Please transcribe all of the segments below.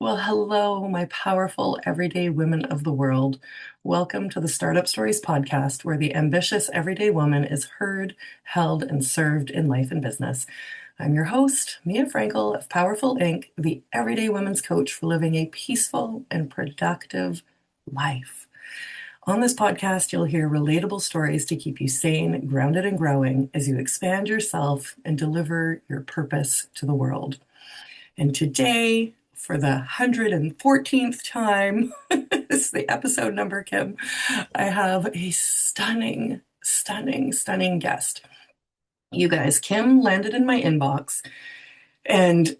Well, hello, my powerful everyday women of the world. Welcome to the Startup Stories podcast, where the ambitious everyday woman is heard, held, and served in life and business. I'm your host, Mia Frankel of Powerful Inc., the everyday women's coach for living a peaceful and productive life. On this podcast, you'll hear relatable stories to keep you sane, grounded, and growing as you expand yourself and deliver your purpose to the world. And today, for the 114th time, this is the episode number, Kim, I have a stunning, stunning, stunning guest. You guys, Kim landed in my inbox and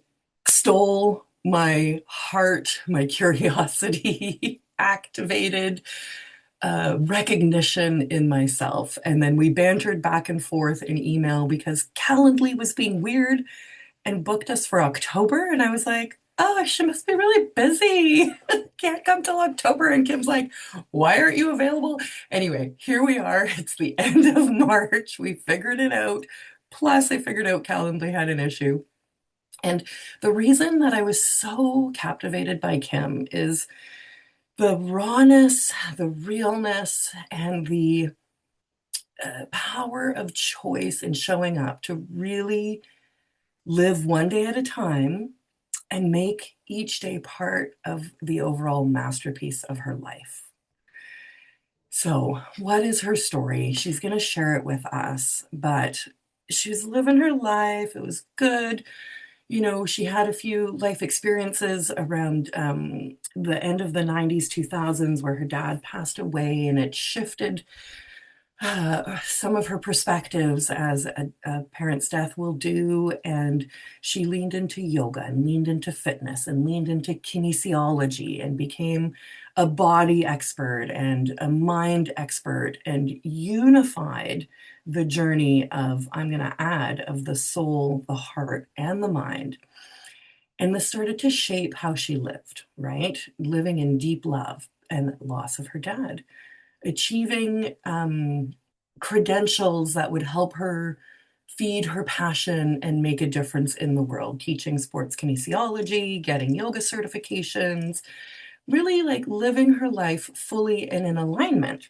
stole my heart, my curiosity, activated recognition in myself. And then we bantered back and forth in email because Calendly was being weird and booked us for October. And I was like, oh, she must be really busy. Can't come till October. And Kim's like, why aren't you available? Anyway, here we are. It's the end of March. We figured it out. Plus, I figured out Calendly had an issue. And the reason that I was so captivated by Kim is the rawness, the realness, and the power of choice in showing up to really live one day at a time and make each day part of the overall masterpiece of her life. So, what is her story? She's going to share it with us, but she was living her life. It was good. You know, she had a few life experiences around the end of the 90s, 2000s, where her dad passed away, and it shifted some of her perspectives as a parent's death will do. And she leaned into yoga and leaned into fitness and leaned into kinesiology and became a body expert and a mind expert and unified the journey of, I'm going to add, of the soul, the heart, and the mind. And this started to shape how she lived, right? Living in deep love and loss of her dad, achieving credentials that would help her feed her passion and make a difference in the world, teaching sports kinesiology, getting yoga certifications, really like living her life fully and in alignment.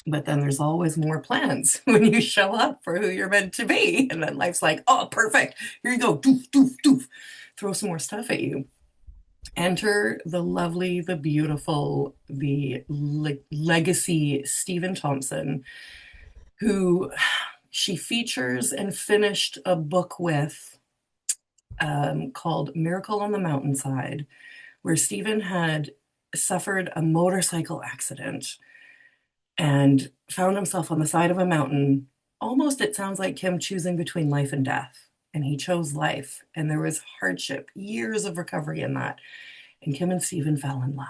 But then there's always more plans when you show up for who you're meant to be. And then life's like, oh, perfect. Here you go. Doof, doof, doof. Throw some more stuff at you. Enter the lovely, the beautiful, the legacy Stephen Thompson, who she features and finished a book with called Miracle on the Mountainside, where Stephen had suffered a motorcycle accident and found himself on the side of a mountain. Almost, it sounds like him choosing between life and death. And he chose life. And there was hardship, years of recovery in that. And Kim and Stephen fell in love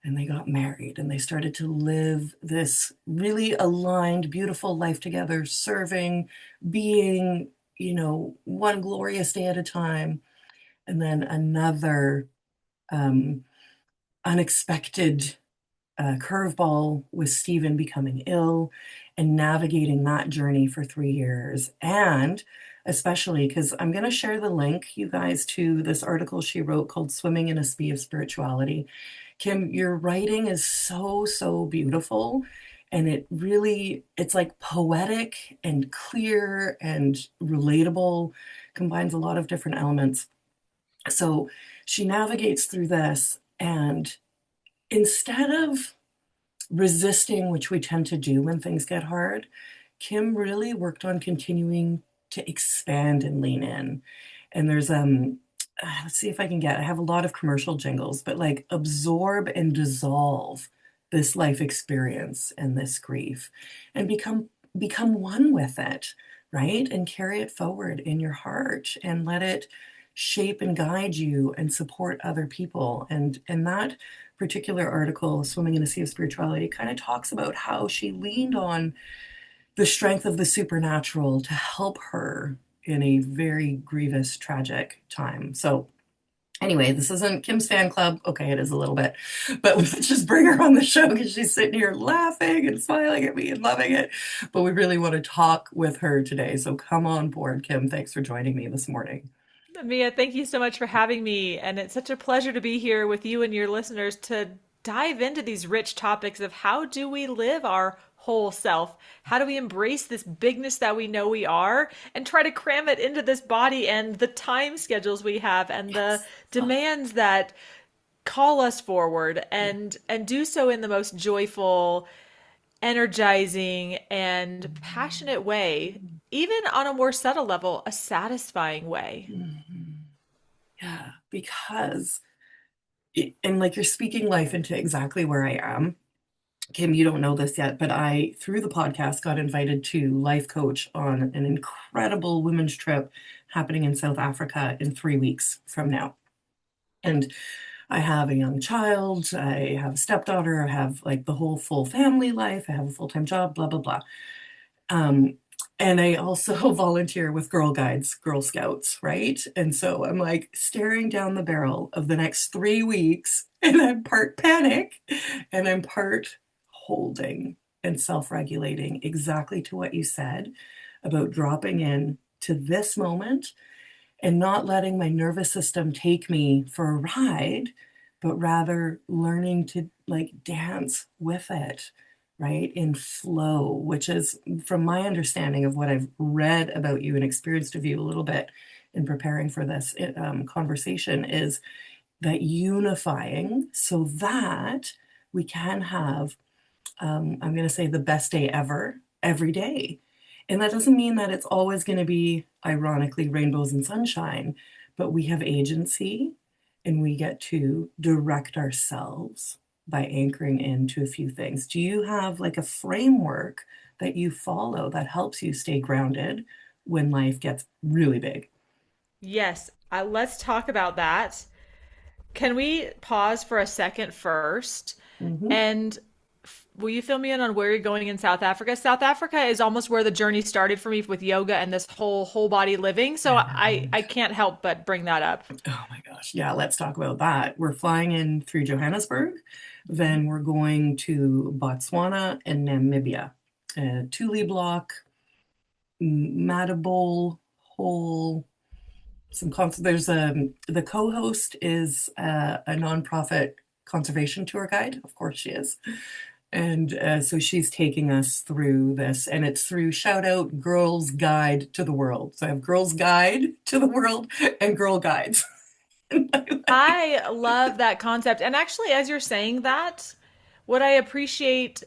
and they got married and they started to live this really aligned, beautiful life together, serving, being, you know, one glorious day at a time. And then another unexpected curveball with Stephen becoming ill and navigating that journey for 3 years. And especially because I'm going to share the link, you guys, to this article she wrote called Swimming in a Sea of Spirituality. Kim, your writing is so, so beautiful. And it really, it's like poetic and clear and relatable, combines a lot of different elements. So she navigates through this, and instead of resisting, which we tend to do when things get hard, Kim really worked on continuing to expand and lean in. And there's let's see if I can I have a lot of commercial jingles, but like absorb and dissolve this life experience and this grief and become one with it, right? And carry it forward in your heart and let it shape and guide you and support other people. And that particular article, Swimming in a Sea of Spirituality, kind of talks about how she leaned on the strength of the supernatural to help her in a very grievous, tragic time. So anyway, this isn't Kim's fan club. Okay, it is a little bit, but let's just bring her on the show because she's sitting here laughing and smiling at me and loving it. But we really want to talk with her today. So come on board, Kim. Thanks for joining me this morning. Mia, thank you so much for having me. And it's such a pleasure to be here with you and your listeners to dive into these rich topics of how do we live our whole self? How do we embrace this bigness that we know we are and try to cram it into this body and the time schedules we have and the Yes. Oh, demands that call us forward yeah. and do so in the most joyful, energizing and passionate way, even on a more subtle level, a satisfying way. Mhm. Yeah, because and like you're speaking life into exactly where I am. Kim, you don't know this yet, but I, through the podcast, got invited to life coach on an incredible women's trip happening in South Africa in 3 weeks from now. And I have a young child, I have a stepdaughter, I have like the whole full family life, I have a full-time job, blah, blah, blah. Um, and I also volunteer with Girl Guides, Girl Scouts, right? And so I'm like staring down the barrel of the next 3 weeks, and I'm part panic and I'm part holding and self regulating, exactly to what you said about dropping in to this moment and not letting my nervous system take me for a ride, but rather learning to like dance with it, right? In flow, which is, from my understanding of what I've read about you and experienced of you a little bit in preparing for this conversation, is that unifying so that we can have, I'm going to say, the best day ever, every day. And that doesn't mean that it's always going to be, ironically, rainbows and sunshine, but we have agency and we get to direct ourselves by anchoring into a few things. Do you have like a framework that you follow that helps you stay grounded when life gets really big? Yes, let's talk about that. Can we pause for a second first? Hmm. And will you fill me in on where you're going in South Africa? South Africa is almost where the journey started for me with yoga and this whole body living. So I And can't help but bring that up. oh my gosh. Yeah, let's talk about that. We're flying in through Johannesburg, then we're going to Botswana and Namibia. Tule Block, Madabole, Hole, there's the co-host is a nonprofit conservation tour guide. Of course she is. And so she's taking us through this, and it's through shout out Girls Guide to the World. So I have Girls Guide to the World and Girl Guides. I love that concept. And actually, as you're saying that, what I appreciate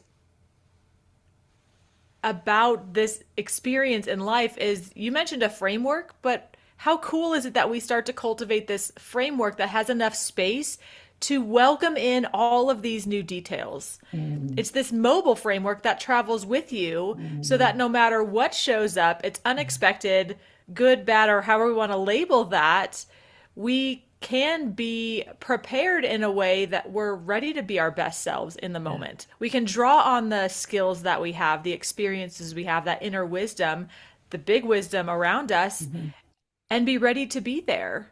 about this experience in life is you mentioned a framework, but how cool is it that we start to cultivate this framework that has enough space to welcome in all of these new details? Mm, It's this mobile framework that travels with you so mm, that no matter what shows up, it's unexpected, good, bad, or however we want to label that, we can be prepared in a way that we're ready to be our best selves in the yeah. moment. We can draw on the skills that we have, the experiences we have, that inner wisdom, the big wisdom around us, Mhm. and be ready to be there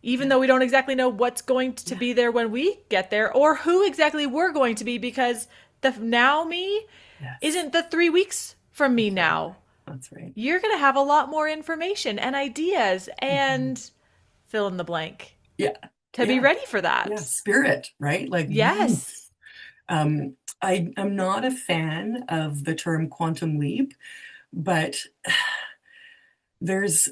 even Yeah. though we don't exactly know what's going to Yeah. be there when we get there or who exactly we're going to be because the now me Yes. isn't the 3 weeks from me That's right. now. That's right. You're going to have a lot more information and ideas Mhm. and fill in the blank Yeah. to be Yeah. ready for Yeah. that. Spirit, right? Like, Yes. um, I'm not a fan of the term quantum leap, but there's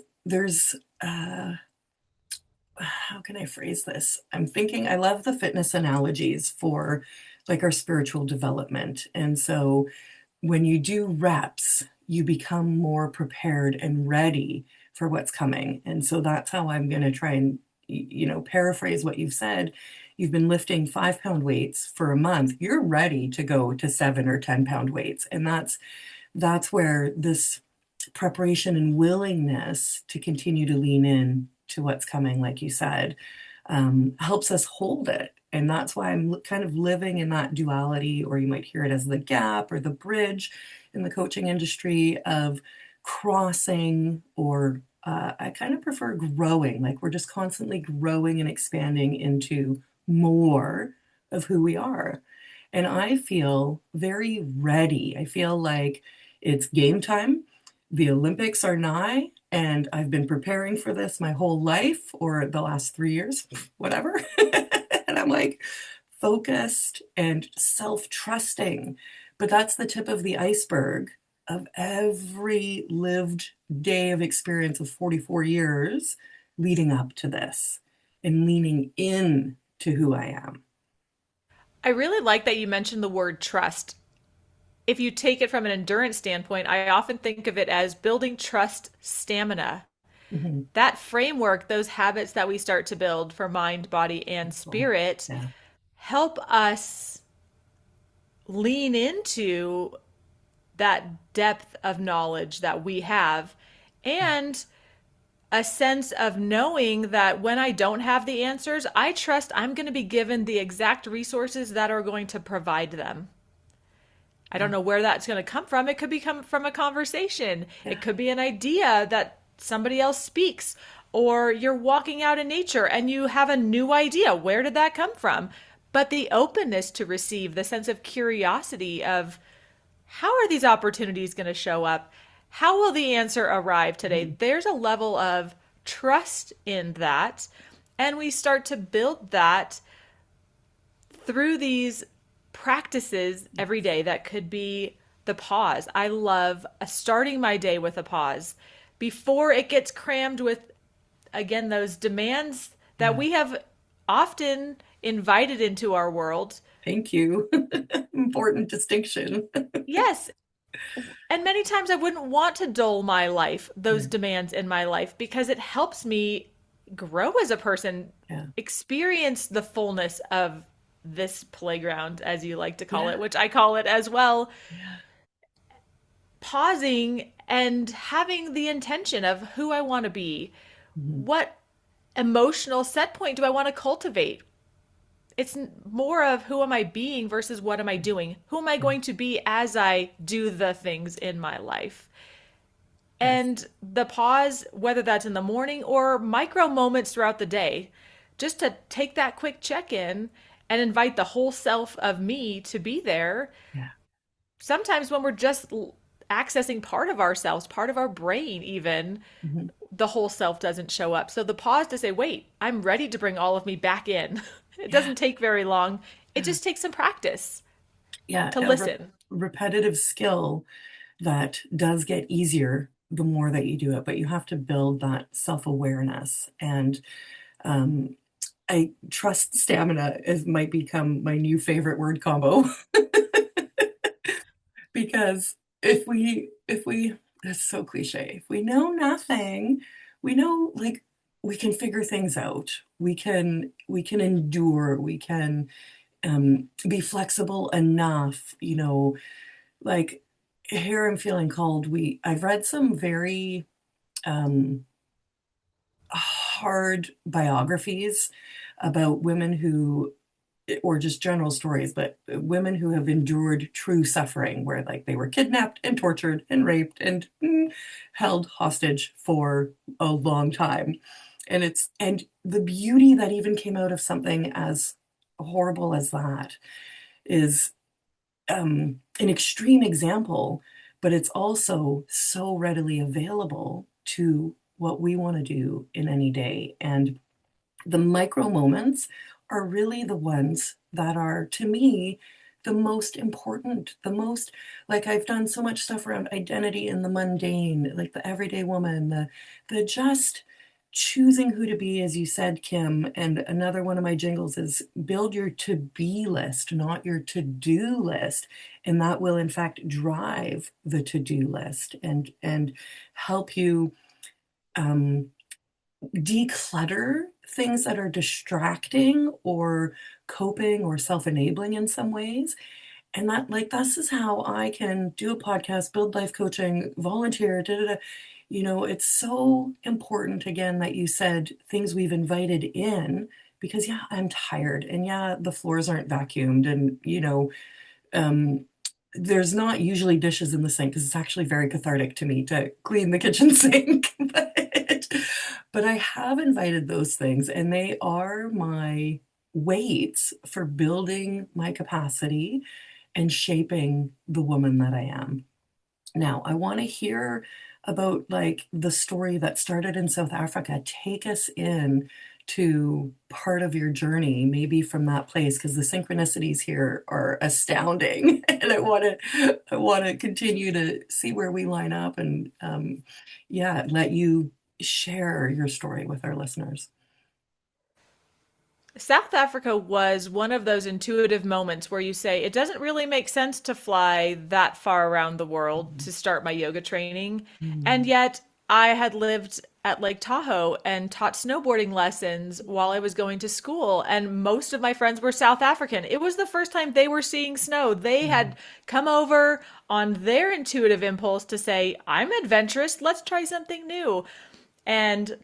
how can I phrase this? I'm thinking I love the fitness analogies for like our spiritual development. And so when you do reps, you become more prepared and ready for what's coming. And so that's how I'm going to try and, paraphrase what you've said. You've been lifting 5 pound weights for a month. You're ready to go to 7 or 10 pound weights. And that's where this preparation and willingness to continue to lean in to what's coming, like you said, helps us hold it. And that's why I'm kind of living in that duality, or you might hear it as the gap or the bridge in the coaching industry of crossing, or I kind of prefer growing. Like we're just constantly growing and expanding into more of who we are. And I feel very ready. I feel like it's game time. the Olympics are nigh, and I've been preparing for this my whole life or the last 3 years, whatever. And I'm like focused and self-trusting. But that's the tip of the iceberg of every lived day of experience of 44 years leading up to this and leaning in to who I am. I really like that you mentioned the word trust. If you take it from an endurance standpoint, I often think of it as building trust stamina. Mhm. That framework, those habits that we start to build for mind, body, and Beautiful. spirit Yeah. help us lean into that depth of knowledge that we have and a sense of knowing that when I don't have the answers, I trust I'm going to be given the exact resources that are going to provide them. I don't Yeah. know where that's going to come from. It could be come from a conversation. It Yeah. could be an idea that somebody else speaks, or you're walking out in nature and you have a new idea. Where did that come from? But the openness to receive, the sense of curiosity of how are these opportunities going to show up? How will the answer arrive today? Mhm. There's a level of trust in that. And we start to build that through these practices every day that could be the pause. I love starting my day with a pause before it gets crammed with, again, those demands that Yeah. we have often invited into our world. Thank you. Important distinction. Yes, and many times I wouldn't want to dull my life, those Yeah. demands in my life, because it helps me grow as a person, Yeah. experience the fullness of this playground, as you like to call it, Yeah. which I call it as well. Yeah. Pausing and having the intention of who I want to be. Mhm. What emotional set point do I want to cultivate? It's more of who am I being versus what am I doing? Who am I Yeah. going to be as I do the things in my life? Yes. And the pause, whether that's in the morning or micro moments throughout the day, just to take that quick check in and invite the whole self of me to be there. Yeah. Sometimes when we're just accessing part of ourselves, part of our brain, even, Mhm. the whole self doesn't show up. So the pause to say, wait, I'm ready to bring all of me back in. It Yeah. doesn't take very long. It Yeah. just takes some practice Yeah. to A listen. repetitive skill that does get easier the more that you do it, but you have to build that self-awareness. And um, I trust stamina is might become my new favorite word combo. Because if we that's so cliche. If we know nothing, we know, like, we can figure things out. We can endure, we can be flexible enough, like, here I'm feeling called. I've read some very um hard biographies about women who, or just general stories, but women who have endured true suffering, where, like, they were kidnapped and tortured and raped and held hostage for a long time. And the beauty that even came out of something as horrible as that is an extreme example, but it's also so readily available to what we want to do in any day. And the micro moments are really the ones that are, to me, the most important. The most, like, I've done so much stuff around identity in the mundane, like the everyday woman, the just choosing who to be, as you said, Kim. And another one of my jingles is build your to be list, not your to do list. And that will, in fact, drive the to do list and help you um, declutter things that are distracting or coping or self-enabling in some ways. And that, like, this is how I can do a podcast, build life coaching, volunteer, da da da. It's so important, again, that you said things we've invited in, because, yeah, I'm tired, and yeah, the floors aren't vacuumed, and um, there's not usually dishes in the sink because it's actually very cathartic to me to clean the kitchen sink. But I have invited those things, and they are my weights for building my capacity and shaping the woman that I am. Now, I want to hear about like the story that started in South Africa. Take us in to part of your journey, maybe from that place, because the synchronicities here are astounding, and I want to continue to see where we line up, and yeah, let you share your story with our listeners. South Africa was one of those intuitive moments where you say, it doesn't really make sense to fly that far around the world to start my yoga training. And Mm, yet, I had lived at Lake Tahoe and taught snowboarding lessons while I was going to school. And most of my friends were South African. It was the first time they were seeing snow. They mm, had come over on their intuitive impulse to say, I'm adventurous. Let's try something new. And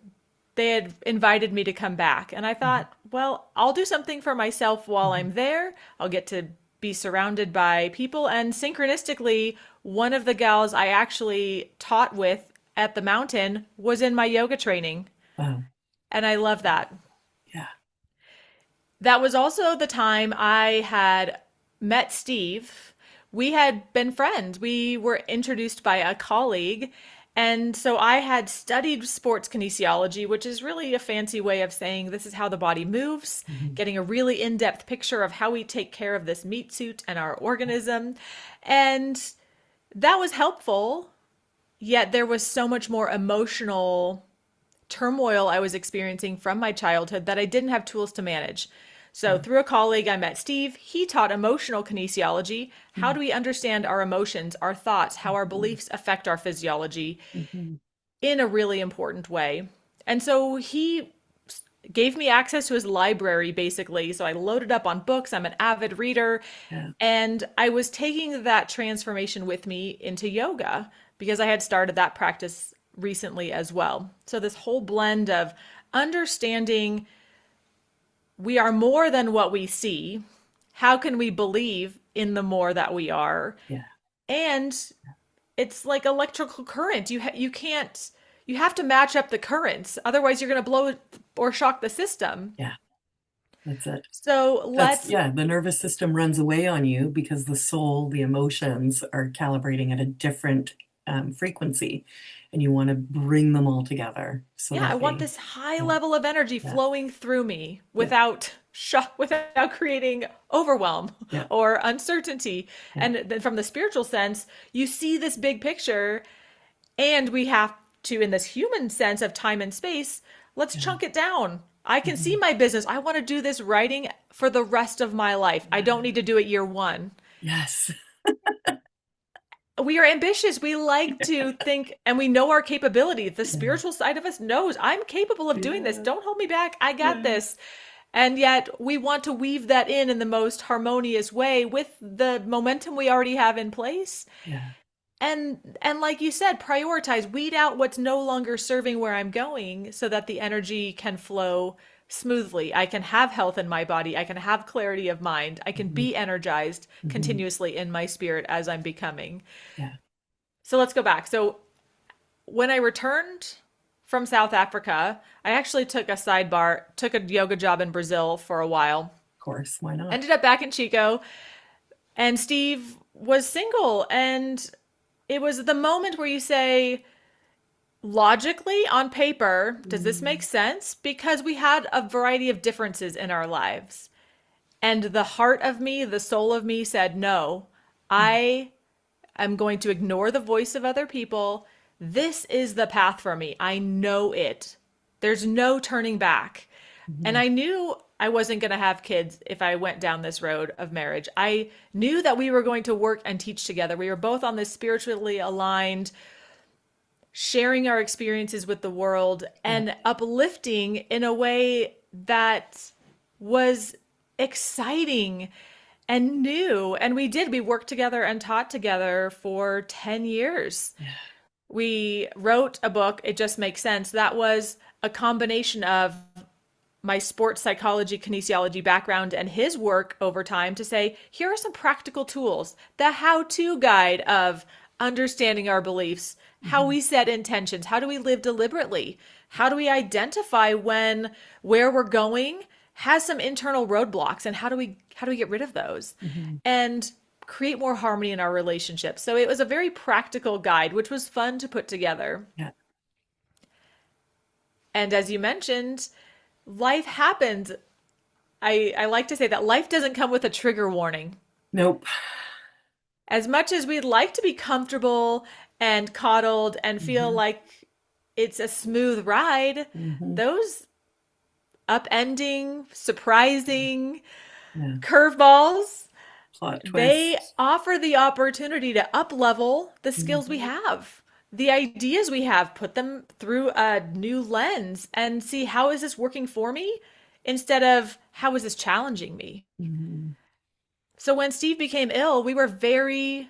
they had invited me to come back. And I mm, thought, well, I'll do something for myself while mm. I'm there. I'll get to be surrounded by people. And synchronistically, one of the gals I actually taught with at the mountain was in my yoga training. Wow. And I love that. Yeah. That was also the time I had met Steve. We had been friends. We were introduced by a colleague. And so I had studied sports kinesiology, which is really a fancy way of saying this is how the body moves, Mhm. getting a really in depth picture of how we take care of this meat suit and our organism. And that was helpful. Yet there was so much more emotional turmoil I was experiencing from my childhood that I didn't have tools to manage. So, Yeah. through a colleague, I met Steve. He taught emotional kinesiology. How Mm, do we understand our emotions, our thoughts, how our mhm, beliefs affect our physiology mhm. in a really important way? And so, he gave me access to his library basically. So, I loaded up on books. I'm an avid reader. Yeah. And I was taking that transformation with me into yoga because I had started that practice recently as well. So, this whole blend of understanding we are more than what we see. How can we believe in the more that we are? Yeah. And it's like electrical current. You can't you have to match up the currents. Otherwise, you're going to blow or shock the system. Yeah. That's it. So That's, let's yeah, the nervous system runs away on you because the soul, the emotions are calibrating at a different frequency, and you want to bring them all together so yeah, I that want they, this high yeah, level of energy yeah, flowing through me yeah, without shock, without creating overwhelm yeah, or uncertainty. yeah, And then from the spiritual sense, you see this big picture, and we have to, in this human sense of time and space, let's yeah. chunk it down. I can see Mhm. my business. I want to do this writing for the rest of my life. I don't need to do it year one. Yes. We are ambitious. We like to think and we know our capability. The Yeah, spiritual side of us knows I'm capable of doing this. yeah, Don't hold me back. I got yeah, this. And yet we want to weave that in the most harmonious way with the momentum we already have in place. yeah. And like you said, prioritize, weed out what's no longer serving where I'm going so that the energy can flow smoothly. I can have health in my body. I can have clarity of mind. I can Mhm, be energized mhm. continuously in my spirit as I'm becoming. Yeah, So let's go back. So when I returned from South Africa, I actually took a sidebar, took a yoga job in Brazil for a while, of course. Why not? ended up back in Chico, and Steve was single. And it was the moment where you say, logically, on paper, does this make Mm, sense? Because we had a variety of differences in our lives. And the heart of me, the soul of me said, no, mm, I am going to ignore the voice of other people. This is the path for me. I know it. There's no turning back. And mhm. I knew I wasn't going to have kids if I went down this road of marriage. I knew that we were going to work and teach together. We were both on this spiritually aligned, sharing our experiences with the world Yeah, and uplifting in a way that was exciting and new. And we did. We worked together and taught together for 10 years. yeah, We wrote a book, It Just Makes Sense, that was a combination of my sports psychology, kinesiology background and his work over time to say, here are some practical tools, the how to guide of understanding our beliefs, how mhm, we set intentions, how do we live deliberately, how do we identify when where we're going has some internal roadblocks and how do we get rid of those? mhm. And create more harmony in our relationship. So it was a very practical guide, which was fun to put together. Yeah. And as you mentioned, life happens. I like to say that life doesn't come with a trigger warning. Nope. As much as we'd like to be comfortable and coddled and feel Hmm. like it's a smooth ride, Hmm. those upending, surprising Yeah. curveballs, Plot they twists. offer the opportunity to up level the skills we Hmm. have, the ideas we have, put them through a new lens and see how is this working for me instead of how is this challenging me. Hmm. So when Steve became ill, we were very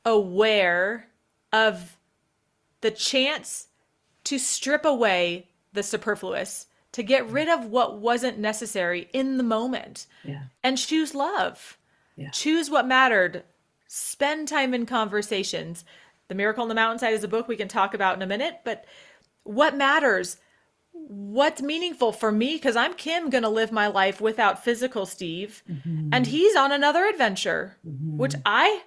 aware of the chance to strip away the superfluous, to get rid of what wasn't necessary in the moment, Yeah. and choose love. Yeah. Choose what mattered. Spend time in conversations. The Miracle on the Mountainside is a book we can talk about in a minute, but what matters? What's meaningful for me? Because I'm Kim going to live my life without physical Steve, and Hmm. he's on another adventure, which Hmm. I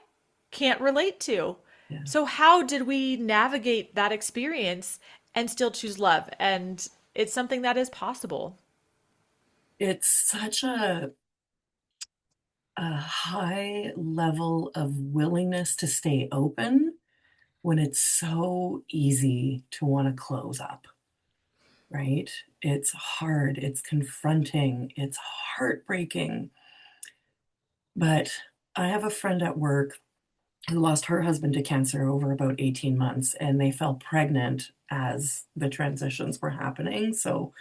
can't relate to. Yeah. So, how did we navigate that experience and still choose love? And it's something that is possible. It's such a high level of willingness to stay open when it's so easy to want to close up, right? It's hard, it's confronting, it's heartbreaking. But I have a friend at work who lost her husband to cancer over about 18 months, and they fell pregnant as the transitions were happening. So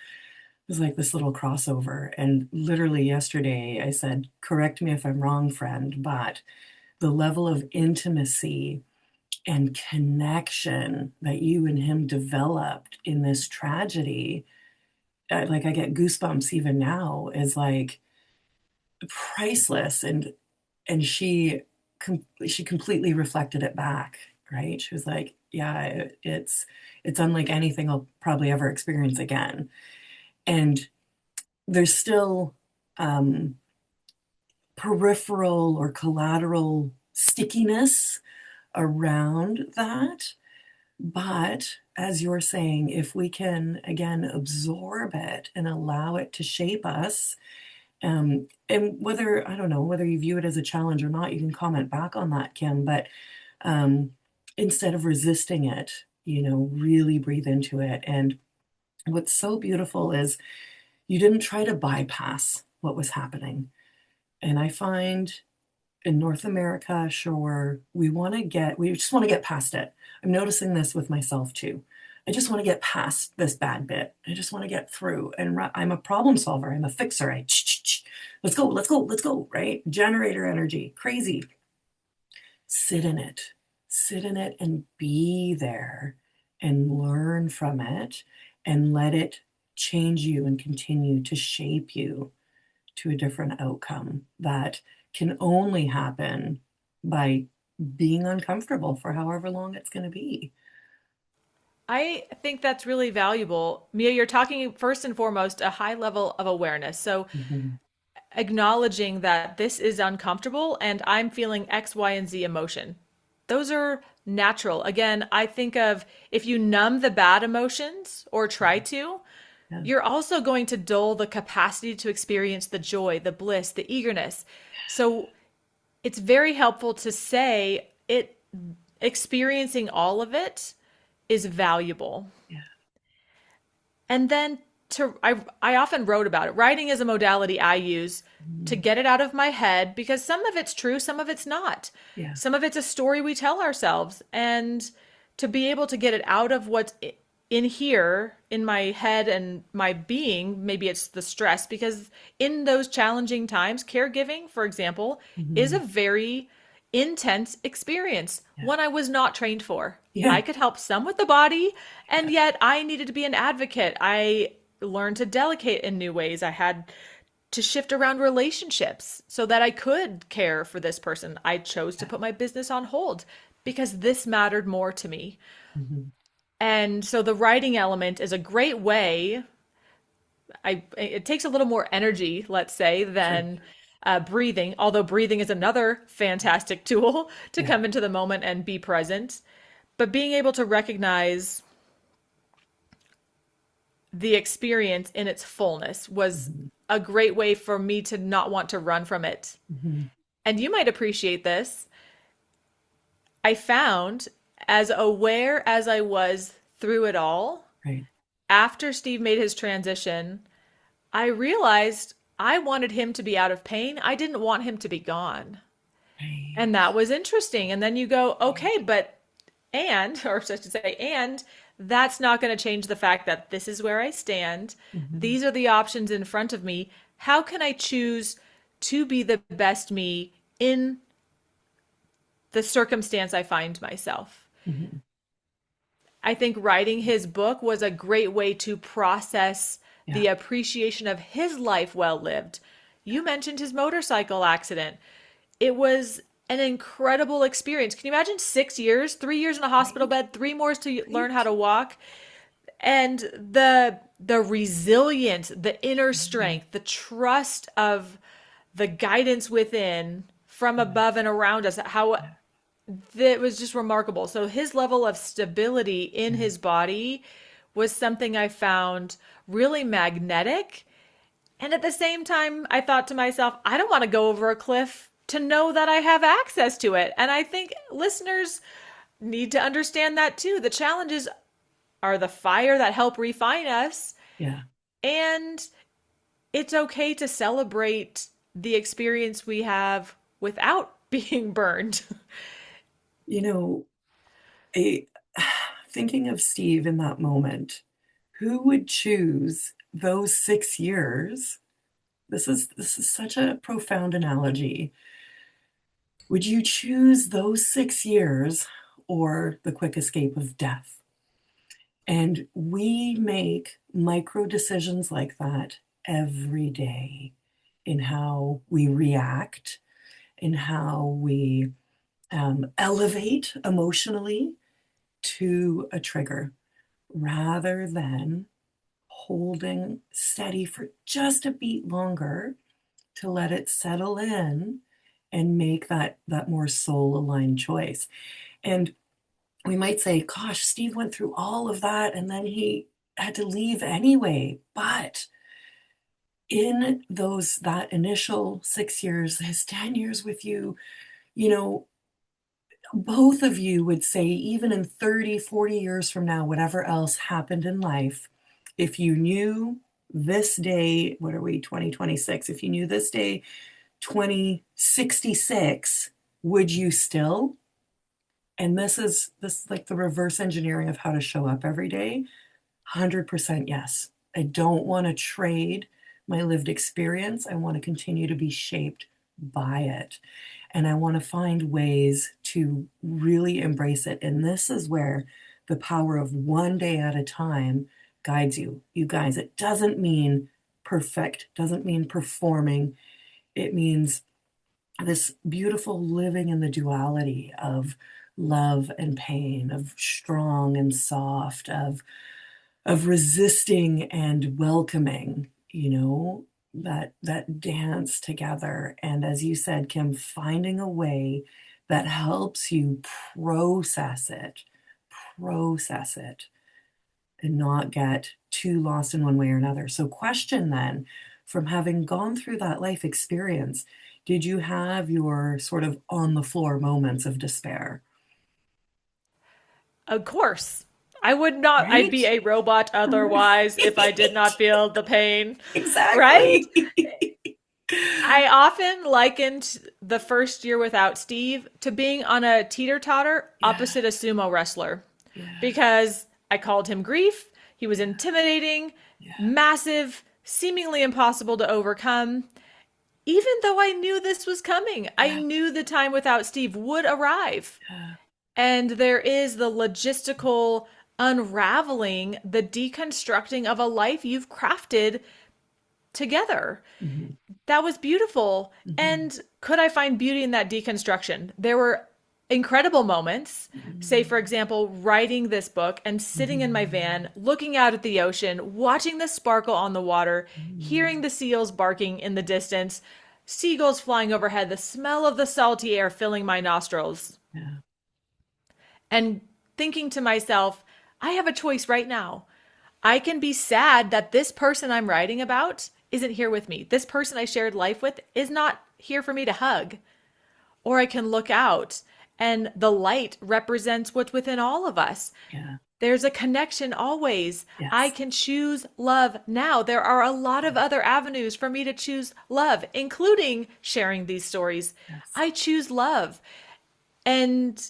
it was like this little crossover. And literally yesterday, I said, correct me if I'm wrong, friend, but the level of intimacy and connection that you and him developed in this tragedy, like I get goosebumps even now, is like priceless. And she completely reflected it back, right? She was like, yeah, it's unlike anything I'll probably ever experience again. And there's still um, peripheral or collateral stickiness around that. But as you're saying, if we can again absorb it and allow it to shape us, and whether, I don't know, whether you view it as a challenge or not, you can comment back on that, Kim. But um, instead of resisting it, really breathe into it. And what's so beautiful is you didn't try to bypass what was happening. And I find in North America, sure, we just want to get past it. I'm noticing this with myself too. I just want to get past this bad bit. I just want to get through. And I'm a problem solver. I'm a fixer. Let's go, let's go, let's go, right? Generator energy, crazy. Sit in it. Sit in it and be there and learn from it and let it change you and continue to shape you to a different outcome that can only happen by being uncomfortable for however long it's going to be. I think that's really valuable. Mia, you're talking first and foremost a high level of awareness. So, Mhm. acknowledging that this is uncomfortable and I'm feeling X, Y, and Z emotion. Those are natural. Again, I think of if you numb the bad emotions or try to, Yeah. you're also going to dull the capacity to experience the joy, the bliss, the eagerness. So it's very helpful to say it, experiencing all of it is valuable. Yeah. And then I often wrote about it. Writing is a modality I use to Mhm. get it out of my head because some of it's true, some of it's not. Yeah. Some of it's a story we tell ourselves, and to be able to get it out of what's in here in my head and my being, maybe it's the stress, because in those challenging times, caregiving, for example, is a Mhm. very intense experience, Yeah. one I was not trained for. Yeah. I could help some with the body, and yet I needed to be an advocate. I learned to delegate in new ways. I had to shift around relationships so that I could care for this person. I chose to Yeah. put my business on hold because this mattered more to me. Mhm. And so the writing element is a great way. It takes a little more energy, let's say, Sure. than Breathing, although breathing is another fantastic tool to Yeah. come into the moment and be present. But being able to recognize the experience in its fullness was Mhm. a great way for me to not want to run from it. Mhm. And you might appreciate this. I found, as aware as I was through it all, Right. after Steve made his transition, I realized I wanted him to be out of pain. I didn't want him to be gone. And Right. that was interesting. And then you go, Right. okay, or I should say, and that's not going to change the fact that this is where I stand. Mhm. These are the options in front of me. How can I choose to be the best me in the circumstance I find myself? Mhm. I think writing his book was a great way to process Yeah. the appreciation of his life well lived. You mentioned his motorcycle accident. It was an incredible experience. Can you imagine 6 years, 3 years in a hospital Right. bed, three more to learn how Right. to walk? And the resilience, the inner Mhm. strength, the trust of the guidance within from Yeah. above and around us, how Yeah. that was just remarkable. So his level of stability in Yeah. his body was something I found really magnetic. And at the same time, I thought to myself, I don't want to go over a cliff to know that I have access to it. And I think listeners need to understand that too. The challenges are the fire that help refine us. Yeah. And it's okay to celebrate the experience we have without being burned. You know, a, thinking of Steve in that moment, who would choose those 6 years? This is such a profound analogy. Would you choose those 6 years or the quick escape of death? And we make micro decisions like that every day in how we react, in how we elevate emotionally to a trigger rather than holding steady for just a beat longer to let it settle in and make that more soul aligned choice. And we might say, gosh, Steve went through all of that and then he had to leave anyway. But in those that initial 6 years, his 10 years with you, you know, both of you would say, even in 30, 40 years from now, whatever else happened in life, if you knew this day, what are we, 2026? If you knew this day, 2066, would you still? And this like the reverse engineering of how to show up every day. 100% yes. I don't want to trade my lived experience. I want to continue to be shaped by it. And I want to find ways to really embrace it. And this is where the power of one day at a time guides you. You guys, it doesn't mean perfect, doesn't mean performing. It means this beautiful living in the duality of love and pain, of strong and soft, of resisting and welcoming, that dance together. And as you said, Kim, finding a way that helps you process it, and not get too lost in one way or another. So, question then, from having gone through that life experience, did you have your sort of on the floor moments of despair? Of course. I would not, I'd Right? be a robot otherwise if I did not feel the pain, right? Exactly. I often likened the first year without Steve to being on a teeter totter Yeah, opposite a sumo wrestler yeah, because I called him grief. He was intimidating, yeah, massive, seemingly impossible to overcome. Even though I knew this was coming, I yeah, knew the time without Steve would arrive. yeah. And there is the logistical unraveling, the deconstructing of a life you've crafted together. Mhm, That was beautiful. mhm, And could I find beauty in that deconstruction? There were incredible moments. Say, for mhm, example, writing this book and sitting in my mhm, van, looking out at the ocean, watching the sparkle on the water, hearing mhm. the seals barking in the distance, seagulls flying overhead, the smell of the salty air filling my nostrils, Yeah. and thinking to myself, I have a choice right now. I can be sad that this person I'm writing about isn't here with me. This person I shared life with is not here for me to hug. Or I can look out and the light represents what's within all of us. Yeah. There's a connection always. I Yes. can choose love now. There are a lot of other avenues for me to choose love, including sharing these stories. Yes. I choose love. And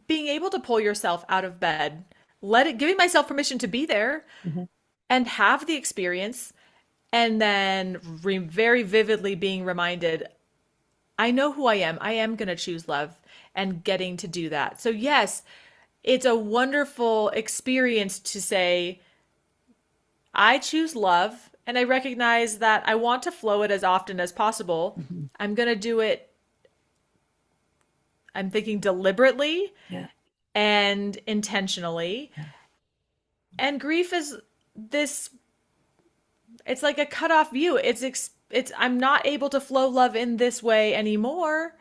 being able to pull yourself out of bed, giving myself permission to be there Mhm. and have the experience, and then very vividly being reminded, I know who I am. I am going to choose love and getting to do that. So, yes, it's a wonderful experience to say, I choose love and I recognize that I want to flow it as often as possible. Mhm. I'm going to do it, I'm thinking deliberately Yeah. and intentionally. Yeah. And grief is this, it's like a cutoff view. It's I'm not able to flow love in this way anymore.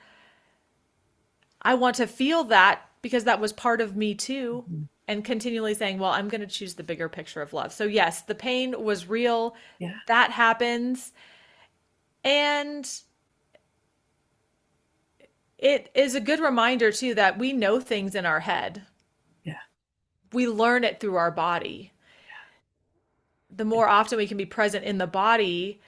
I want to feel that because that was part of me too. Mhm. And continually saying, well, I'm going to choose the bigger picture of love. So, yes, the pain was real. Yeah. That happens. And it is a good reminder, too, that we know things in our head. Yeah. We learn it through our body. The more often we can be present in the body,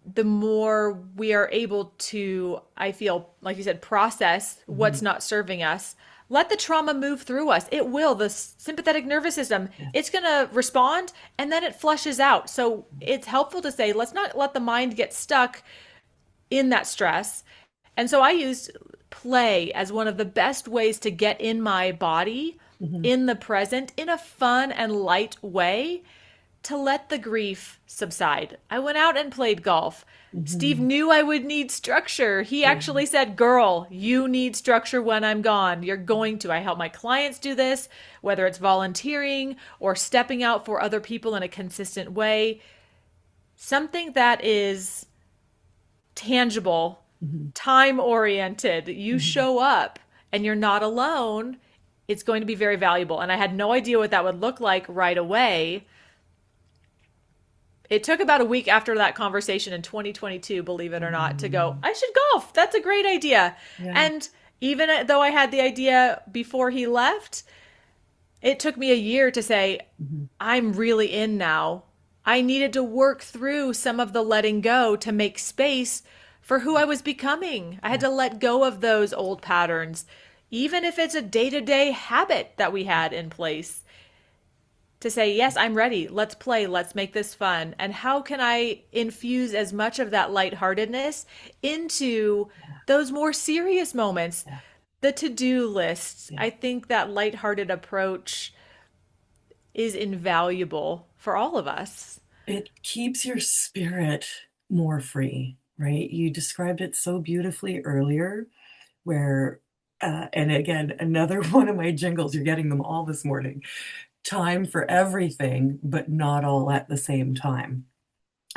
the more we are able to, I feel, like you said, process what's Mhm. not serving us. Let the trauma move through us. It will. The sympathetic nervous system, Yeah. it's going to respond and then it flushes out. So it's helpful to say, let's not let the mind get stuck in that stress. And so I used play as one of the best ways to get in my body, Mhm. in the present, in a fun and light way to let the grief subside. I went out and played golf. Steve Mhm. knew I would need structure. He Yeah. actually said, girl, you need structure when I'm gone. You're going to. I help my clients do this, whether it's volunteering or stepping out for other people in a consistent way. Something that is tangible, Mhm. time oriented. You Mhm. show up and you're not alone. It's going to be very valuable. And I had no idea what that would look like right away. It took about a week after that conversation in 2022, believe it or not, to go, Mhm. I should golf. That's a great idea. Yeah. And even though I had the idea before he left, it took me a year to say, Mhm. I'm really in now. I needed to work through some of the letting go to make space for who I was becoming. I had Yeah. to let go of those old patterns, even if it's a day to day habit that we had in place to say, yes, I'm ready. Let's play. Let's make this fun. And how can I infuse as much of that lightheartedness into Yeah. those more serious moments? Yeah. The to do lists. Yeah. I think that lighthearted approach is invaluable for all of us. It keeps your spirit more free, right? You described it so beautifully earlier, where, and again, another one of my jingles, you're getting them all this morning. Time for everything, but not all at the same time.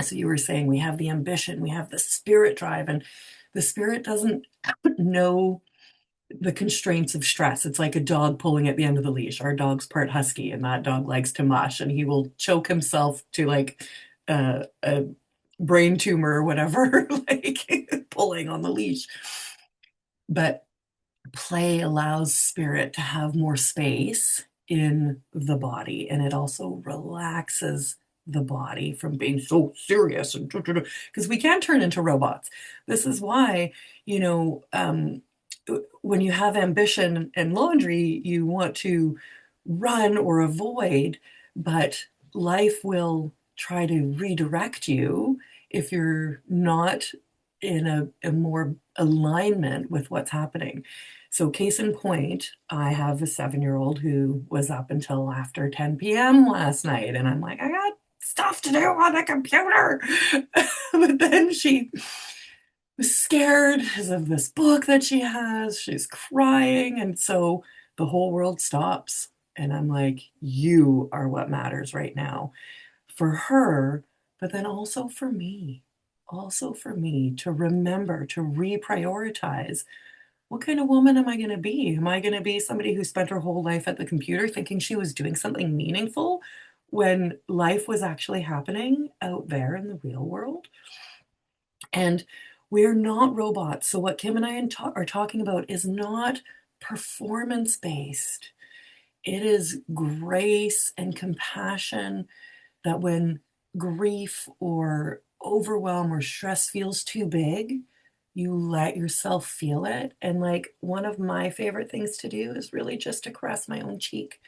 So you were saying we have the ambition, we have the spirit drive, and the spirit doesn't know the constraints of stress. It's like a dog pulling at the end of the leash. Our dog's part husky, and that dog likes to mush, and he will choke himself to like a brain tumor or whatever, like pulling on the leash. But play allows spirit to have more space in the body, and it also relaxes the body from being so serious and because we can turn into robots. This is why, you know, when you have ambition and laundry, you want to run or avoid, but life will try to redirect you if you're not in a more alignment with what's happening. So, case in point, I have a 7-year-old who was up until after 10 p.m. last night, and I'm like, I got stuff to do on the computer. But then she was scared because of this book that she has. She's crying. And so the whole world stops. And I'm like, you are what matters right now for her, but then also for me. also for me to remember to reprioritize, what kind of woman am I going to be? Am I going to be somebody who spent her whole life at the computer thinking she was doing something meaningful when life was actually happening out there in the real world? And we're not robots. So, what Kim and I are talking about is not performance based, it is grace and compassion, that when grief or overwhelm or stress feels too big, you let yourself feel it. And like one of my favorite things to do is really just to caress my own cheek.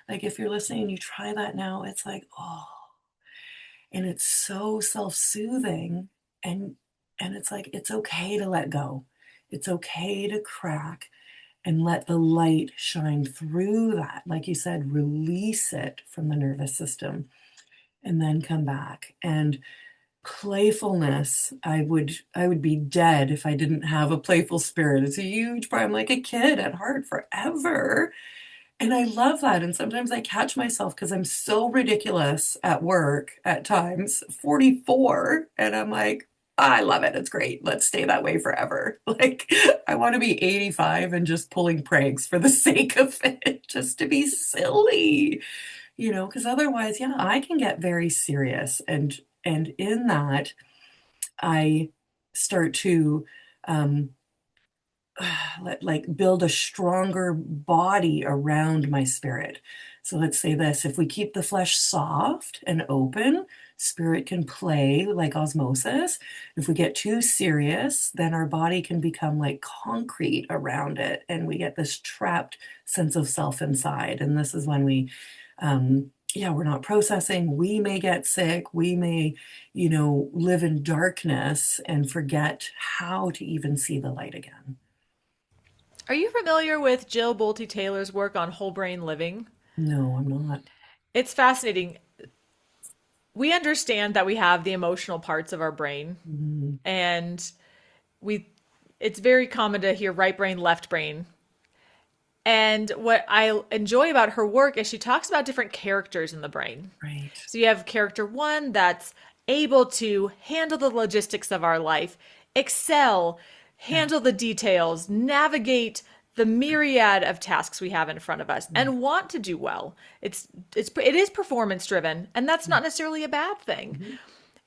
Like if you're listening, you try that now, it's like, oh, and it's so self-soothing. And it's like it's okay to let go. It's okay to crack and let the light shine through that. Like you said, release it from the nervous system and then come back. And playfulness, I would be dead if I didn't have a playful spirit. It's a huge part. I'm like a kid at heart forever. And I love that. And sometimes I catch myself because I'm so ridiculous at work at times, 44, and I'm like, I love it. It's great. Let's stay that way forever. Like, I want to be 85 and just pulling pranks for the sake of it, just to be silly, because otherwise, yeah, I can get very serious. And in that, I start to um, like build a stronger body around my spirit. So let's say this, if we keep the flesh soft and open, spirit can play like osmosis. If we get too serious, then our body can become like concrete around it, and we get this trapped sense of self inside. And this is when yeah, we're not processing. We may get sick. We may, live in darkness and forget how to even see the light again. Are you familiar with Jill Bolte Taylor's work on whole brain living? No, I'm not. It's fascinating. We understand that we have the emotional parts of our brain, Mhm. and we it's very common to hear right brain, left brain. And what I enjoy about her work is she talks about different characters in the brain. Right. So you have character one that's able to handle the logistics of our life, excel, Yeah. handle the details, navigate the myriad of tasks we have in front of us, Yeah. and want to do well. It is performance driven, and that's not necessarily a bad thing. Mhm.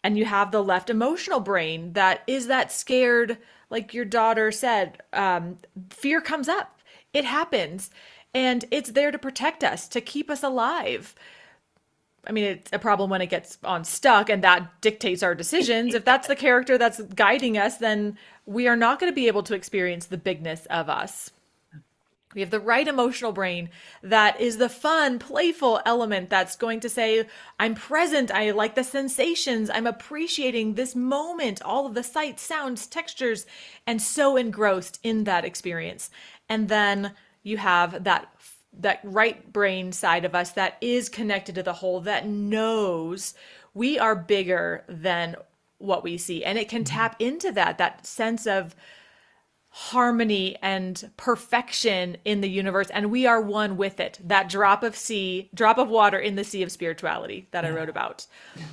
And you have the left emotional brain that is that scared, like your daughter said, fear comes up, it happens, and it's there to protect us, to keep us alive. I mean, it's a problem when it gets unstuck and that dictates our decisions. If that's the character that's guiding us, then we are not going to be able to experience the bigness of us. We have the right emotional brain that is the fun, playful element that's going to say, I'm present. I like the sensations. I'm appreciating this moment, all of the sights, sounds, textures, and so engrossed in that experience. And then you have that right brain side of us that is connected to the whole, that knows we are bigger than what we see. And it can Mhm. tap into that sense of harmony and perfection in the universe, and we are one with it. That drop of water in the sea of spirituality that I Yeah. wrote about. Yeah.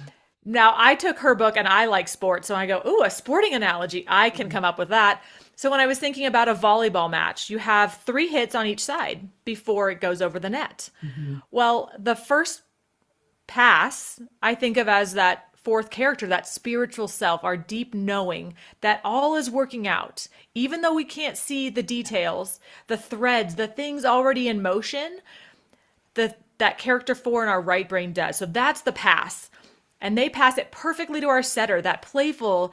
Now, I took her book and I like sports, so I go, ooh, a sporting analogy, I can Mhm. come up with that. So when I was thinking about a volleyball match, you have 3 hits on each side before it goes over the net. Mhm. Well, the first pass, I think of as that fourth character, that spiritual self, our deep knowing that all is working out. Even though we can't see the details, the threads, the things already in motion, that character four in our right brain does. So that's the pass. And they pass it perfectly to our setter, that playful,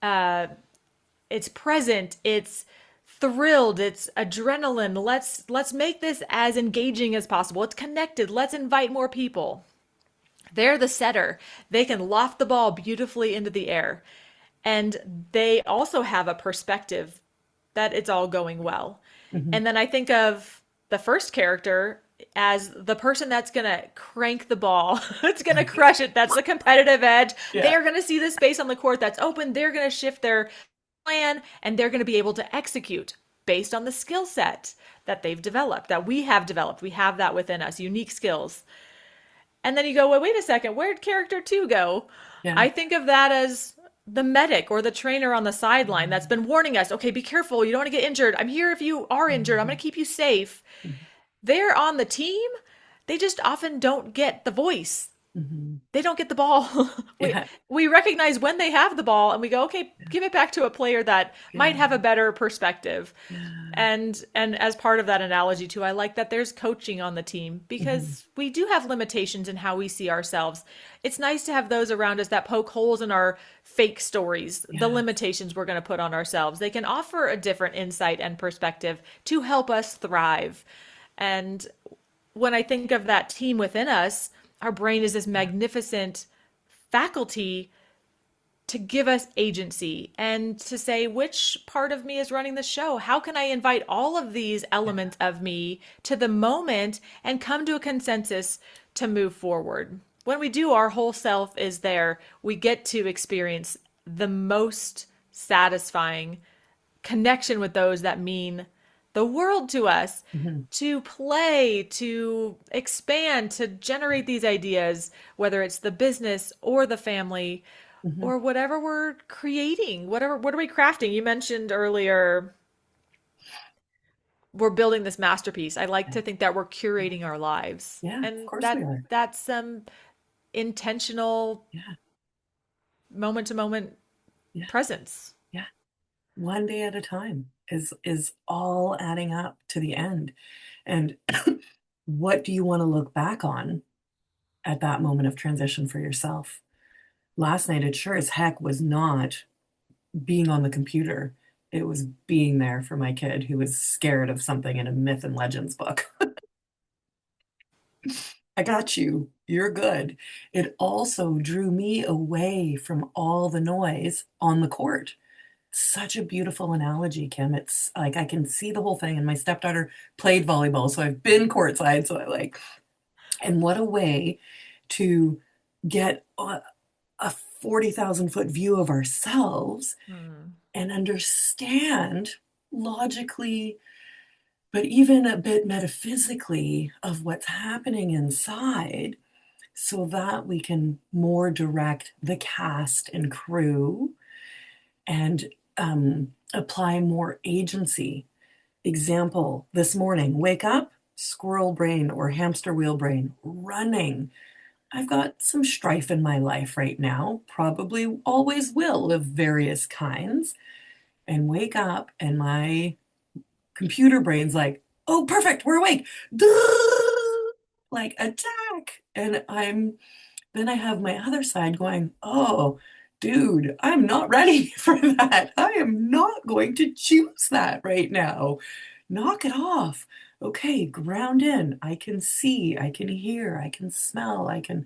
it's present, it's thrilled, it's adrenaline. Let's make this as engaging as possible. It's connected. Let's invite more people. They're the setter. They can loft the ball beautifully into the air. And they also have a perspective that it's all going well. Mhm. And then I think of the first character as the person that's going to crank the ball. It's going to crush it. That's the competitive edge. Yeah. They're going to see the space on the court that's open. They're going to shift their plan and they're going to be able to execute based on the skill set that they've developed, that we have developed. We have that within us, unique skills. And then you go, well, wait a second, where'd character two go? Yeah. I think of that as the medic or the trainer on the sideline that's Mhm. been warning us, okay, be careful, you don't want to get injured. I'm here if you are injured. I'm going Mhm. to keep you safe. They're on the team. They just often don't get the voice. Mhm. They don't get the ball. we Yeah. we recognize when they have the ball and we go, okay, give it back to a player that might Yeah. have a better perspective. Yeah. And as part of that analogy too, I like that there's coaching on the team Mhm. because we do have limitations in how we see ourselves. It's nice to have those around us that poke holes in our fake stories, the Yes. limitations we're going to put on ourselves. They can offer a different insight and perspective to help us thrive. And when I think of that team within us, our brain is this Yeah. magnificent faculty to give us agency and to say which part of me is running the show. How can I invite all of these Yeah. elements of me to the moment and come to a consensus to move forward? When we do, our whole self is there. We get to experience the most satisfying connection with those that mean the world to us, Mhm. to play, to expand, to generate these ideas, whether it's the business or the family Mhm. or whatever we're creating, whatever, what are we crafting? You mentioned earlier we're building this masterpiece. I like Yeah. to think that we're curating our lives. Yeah. Of And course we are. that's some intentional Yeah. moment to moment Yeah. presence. Yeah. One day at a time is all adding up to the end. And what do you want to look back on at that moment of transition for yourself? Last night, it sure as heck was not being on the computer. It was being there for my kid who was scared of something in a myth and legends book. I got you. You're good. It also drew me away from all the noise on the court. Such a beautiful analogy, Kim. It's like I can see the whole thing. And my stepdaughter played volleyball, so I've been courtside. So I like, and what a way to get a 40,000 foot view of ourselves Hmm. and understand logically, but even a bit metaphysically, of what's happening inside so that we can more direct the cast and crew and apply more agency. Example, this morning, wake up, squirrel brain or hamster wheel brain running. I've got some strife in my life right now, probably always will, of various kinds. And wake up, and my computer brain's like, oh, perfect, we're awake. Duh! Like, attack. And then I have my other side going, oh, dude, I'm not ready for that. I am not going to choose that right now. Knock it off. Okay, ground in. I can see, I can hear, I can smell, I can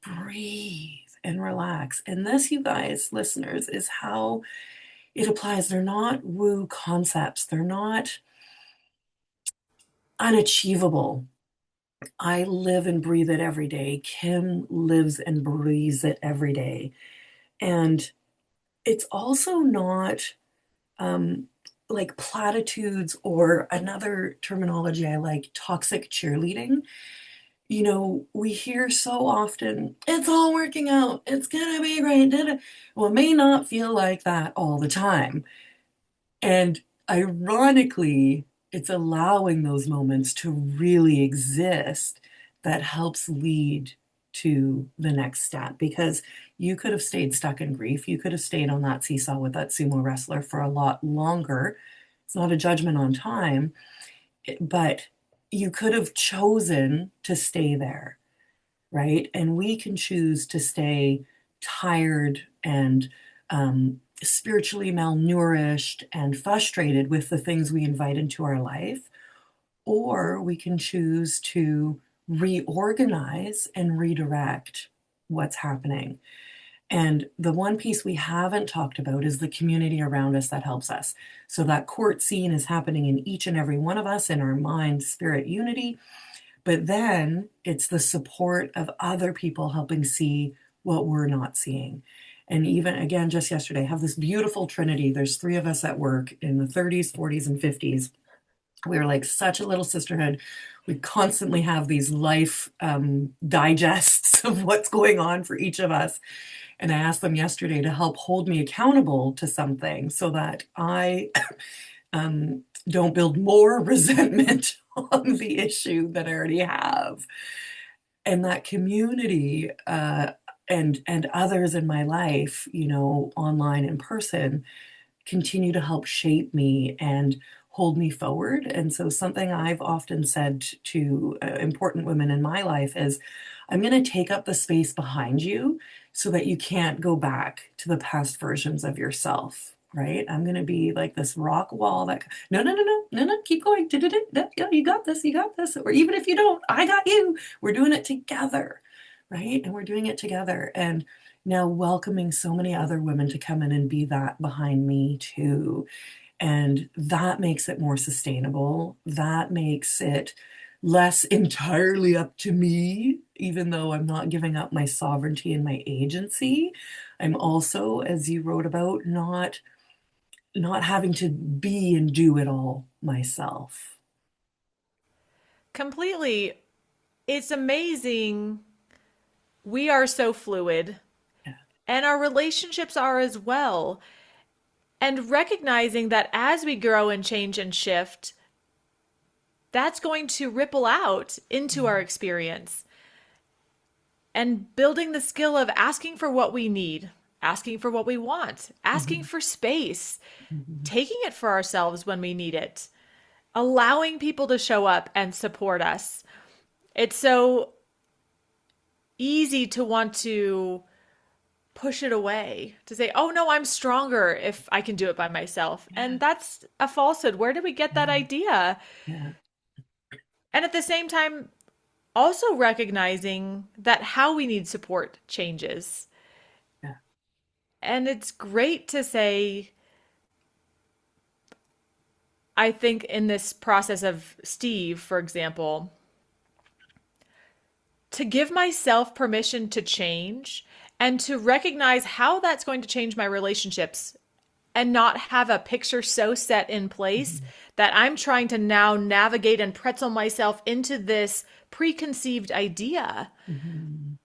breathe and relax. And this, you guys, listeners, is how it applies. They're not woo concepts, they're not unachievable. I live and breathe it every day. Kim lives and breathes it every day. And it's also not um, like platitudes, or another terminology I like, toxic cheerleading. You know, we hear so often, it's all working out, it's gonna be great. Well, it may not feel like that all the time. And ironically, it's allowing those moments to really exist that helps lead to the next step. Because you could have stayed stuck in grief. You could have stayed on that seesaw with that sumo wrestler for a lot longer. It's not a judgment on time, but you could have chosen to stay there, right? And we can choose to stay tired and spiritually malnourished and frustrated with the things we invite into our life, or we can choose to reorganize and redirect what's happening. And the one piece we haven't talked about is the community around us that helps us. So that court scene is happening in each and every one of us in our mind, spirit, unity, but then it's the support of other people helping see what we're not seeing. And even again, just yesterday, I have this beautiful trinity. There's three of us at work in the 30s, 40s, and 50s. We are like such a little sisterhood. We constantly have these life digests of what's going on for each of us. And I asked them yesterday to help hold me accountable to something so that I don't build more resentment on the issue that I already have. And that community and others in my life, you know, online, in person, continue to help shape me and hold me forward. And so, something I've often said to important women in my life is, I'm going to take up the space behind you so that you can't go back to the past versions of yourself. Right? I'm going to be like this rock wall that, no, no, no, no, no, no, keep going. Yeah, you got this, you got this. Or even if you don't, I got you. We're doing it together. Right? And we're doing it together. And now welcoming so many other women to come in and be that behind me too. And that makes it more sustainable. That makes it less entirely up to me, even though I'm not giving up my sovereignty and my agency. I'm also, as you wrote about, not having to be and do it all myself. Completely. It's amazing. We are so fluid, Yeah. and our relationships are as well. And recognizing that as we grow and change and shift, that's going to ripple out into our experience. And building the skill of asking for what we need, asking for what we want, asking Mhm. for space, Mhm. taking it for ourselves when we need it, allowing people to show up and support us. It's so easy to want to push it away, to say, oh no, I'm stronger if I can do it by myself. Yeah. And that's a falsehood. Where did we get that idea? Yeah. And at the same time, also recognizing that how we need support changes. Yeah. And it's great to say, I think in this process of Steve, for example, to give myself permission to change and to recognize how that's going to change my relationships and not have a picture so set in place Mhm. that I'm trying to now navigate and pretzel myself into this preconceived idea. Mhm.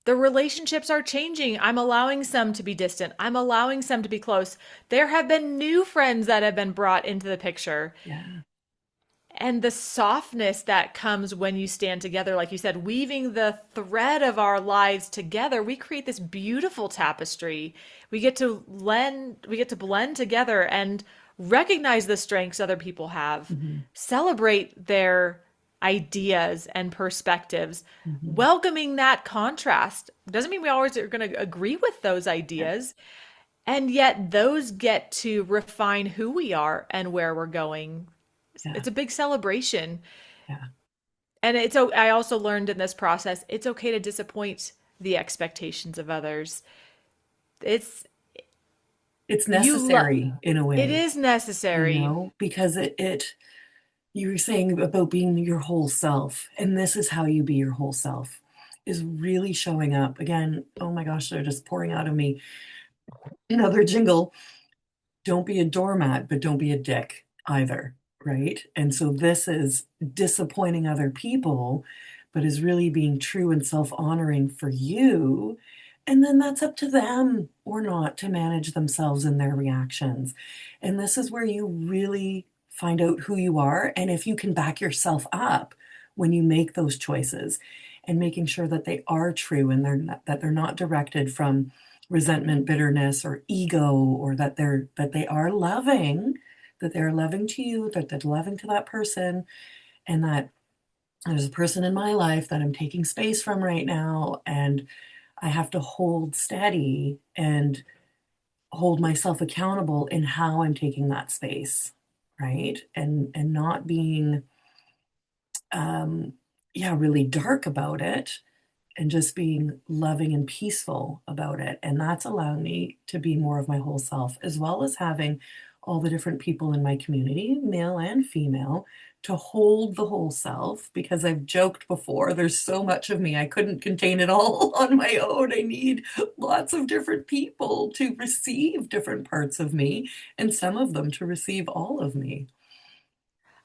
The relationships are changing. I'm allowing some to be distant. I'm allowing some to be close. There have been new friends that have been brought into the picture. Yeah. And the softness that comes when you stand together, like you said, weaving the thread of our lives together, we create this beautiful tapestry. We get to blend together and recognize the strengths other people have, Mhm. celebrate their ideas and perspectives, Mhm. welcoming that contrast. Doesn't mean we always are going to agree with those Yeah. ideas, and yet those get to refine who we are and where we're going. Yeah. It's a big celebration. Yeah. And I also learned in this process, it's okay to disappoint the expectations of others. It's It's you love necessary in a it way, is you necessary. know, because you were saying about being your whole self, and this is how you be your whole self, is really showing up. Again, oh my gosh, they're just pouring out of me. Another jingle. Don't be a doormat, but don't be a dick either, right? And so this is disappointing other people, but is really being true and self-honoring for you. And then that's up to them or not to manage themselves and their reactions. And this is where you really find out who you are and if you can back yourself up when you make those choices and making sure that they are true and that they're not directed from resentment, bitterness, or ego, or that they're loving to you, that they're loving to that person, and that there's a person in my life that I'm taking space from right now, and I have to hold steady and hold myself accountable in how I'm taking that space, right? And not being um yeah, really dark about it and just being loving and peaceful about it. And that's allowed me to be more of my whole self, as well as having all the different people in my community, male and female, to hold the whole self. Because I've joked before, there's so much of me, I couldn't contain it all on my own. I need lots of different people to receive different parts of me, and some of them to receive all of me.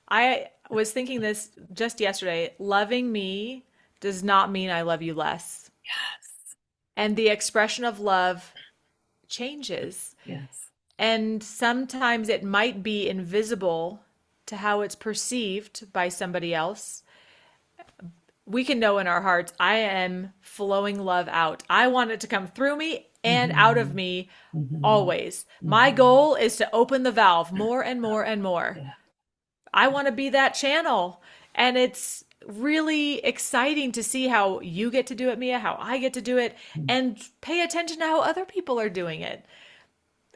I was thinking this just yesterday. Loving me does not mean I love you less. Yes. and the expression of love changes. Yes. And sometimes it might be invisible to how it's perceived by somebody else. We can know in our hearts, I am flowing love out. I want it to come through me and out of Hmm. me Hmm. always. My Hmm. goal is to open the valve more and more and more. Yeah. I want to be that channel. And it's really exciting to see how you get to do it, Mia, how I get to do it, and pay attention to how other people are doing it.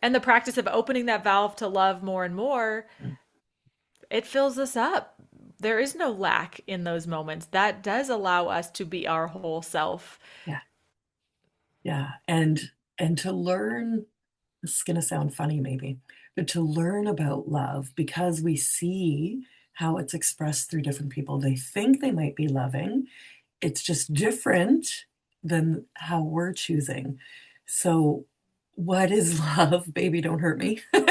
And the practice of opening that valve to love more and more, it fills us up. There is no lack in those moments. That does allow us to be our whole self. Yeah. Yeah. And to learn, this is going to sound funny maybe, but to learn about love because we see how it's expressed through different people. They think they might be loving. It's just different than how we're choosing. So, what is love? Baby, don't hurt me. You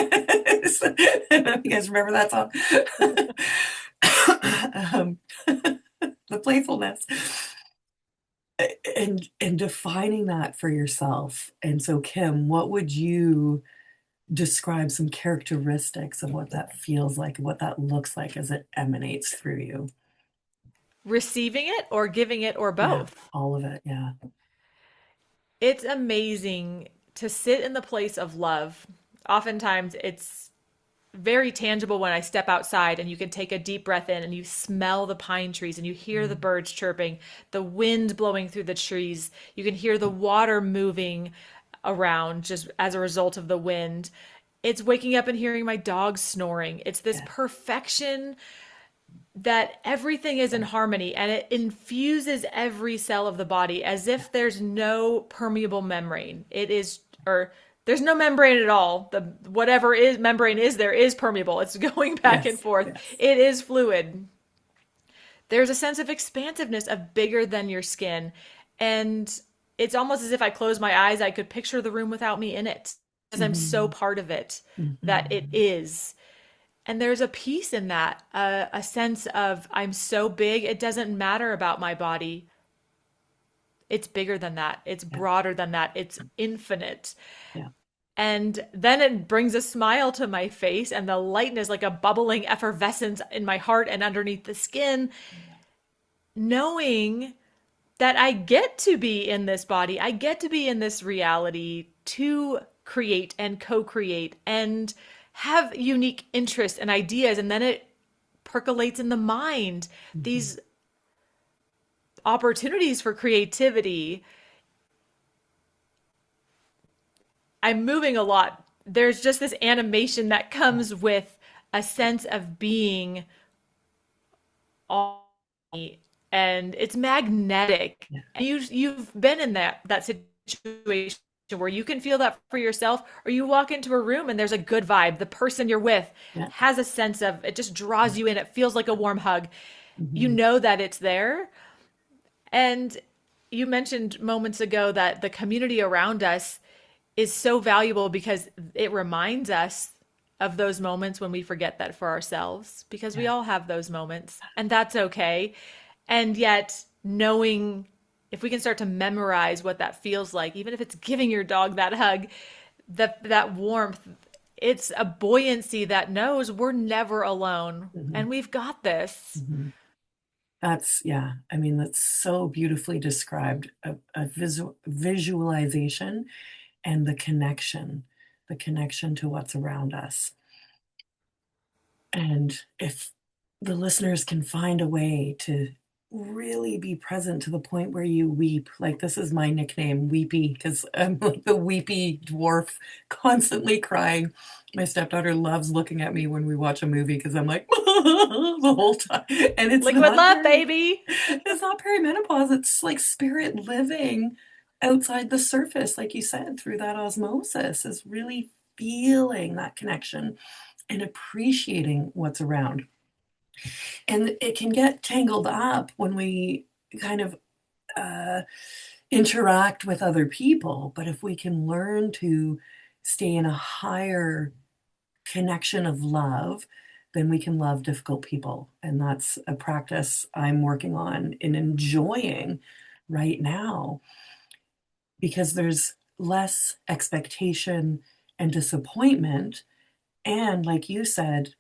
guys remember that song? um, the playfulness and defining that for yourself. And so, Kim, what would you describe some characteristics of what that feels like, what that looks like as it emanates through you? Receiving it or giving it or Yeah, both. all of it. Yeah. It's amazing to sit in the place of love. Oftentimes, it's very tangible when I step outside and you can take a deep breath in and you smell the pine trees and you hear the Mm, birds chirping, the wind blowing through the trees. You can hear the water moving around just as a result of the wind. It's waking up and hearing my dog snoring. It's this yeah. perfection that everything is in harmony and it infuses every cell of the body as if there's no permeable membrane. It is, or there's no membrane at all. The whatever is membrane is there is permeable. It's going back and Yes. forth. Yes. It is fluid. There's a sense of expansiveness of bigger than your skin. And it's almost as if I close my eyes, I could picture the room without me in it because I'm so Hmm. part of it that it Hmm. is. And there's a peace in that, a sense of I'm so big, it doesn't matter about my body. It's bigger than that. It's Yeah. broader than that. It's infinite. Yeah. And then it brings a smile to my face, and the lightness, like a bubbling effervescence in my heart and underneath the skin, knowing that I get to be in this body. I get to be in this reality to create and co create and have unique interests and ideas. And then it percolates in the mind Hmm. these opportunities for creativity. I'm moving a lot. There's just this animation that Yeah. comes with a sense of being all, and it's magnetic. Yeah. And you've been in that situation where you can feel that for yourself, or you walk into a room and there's a good vibe. The person you're with Yeah. has a sense of it, just draws Yeah. you in. It feels like a warm hug. You Hmm. know that it's there. And you mentioned moments ago that the community around us is so valuable because it reminds us of those moments when we forget that for ourselves, because we Yeah. all have those moments, and that's okay. And yet, knowing if we can start to memorize what that feels like, even if it's giving your dog that hug, that warmth, it's a buoyancy that knows we're never alone Hmm. and we've got this. Hmm. That's, yeah. I mean, that's so beautifully described. A visualization and the connection to what's around us. And if the listeners can find a way to really be present to the point where you weep, like this is my nickname, Weepy, because I'm like the weepy dwarf, constantly crying. My stepdaughter loves looking at me when we watch a movie because I'm like the whole time. And Liquid love, baby. it's not perimenopause, it's like spirit living outside the surface, like you said, through that osmosis, is really feeling that connection and appreciating what's around. And it can get tangled up when we kind of uh, interact with other people. But if we can learn to stay in a higher connection of love, then we can love difficult people. And that's a practice I'm working on and enjoying right now. because there's less expectation and disappointment. And like you said,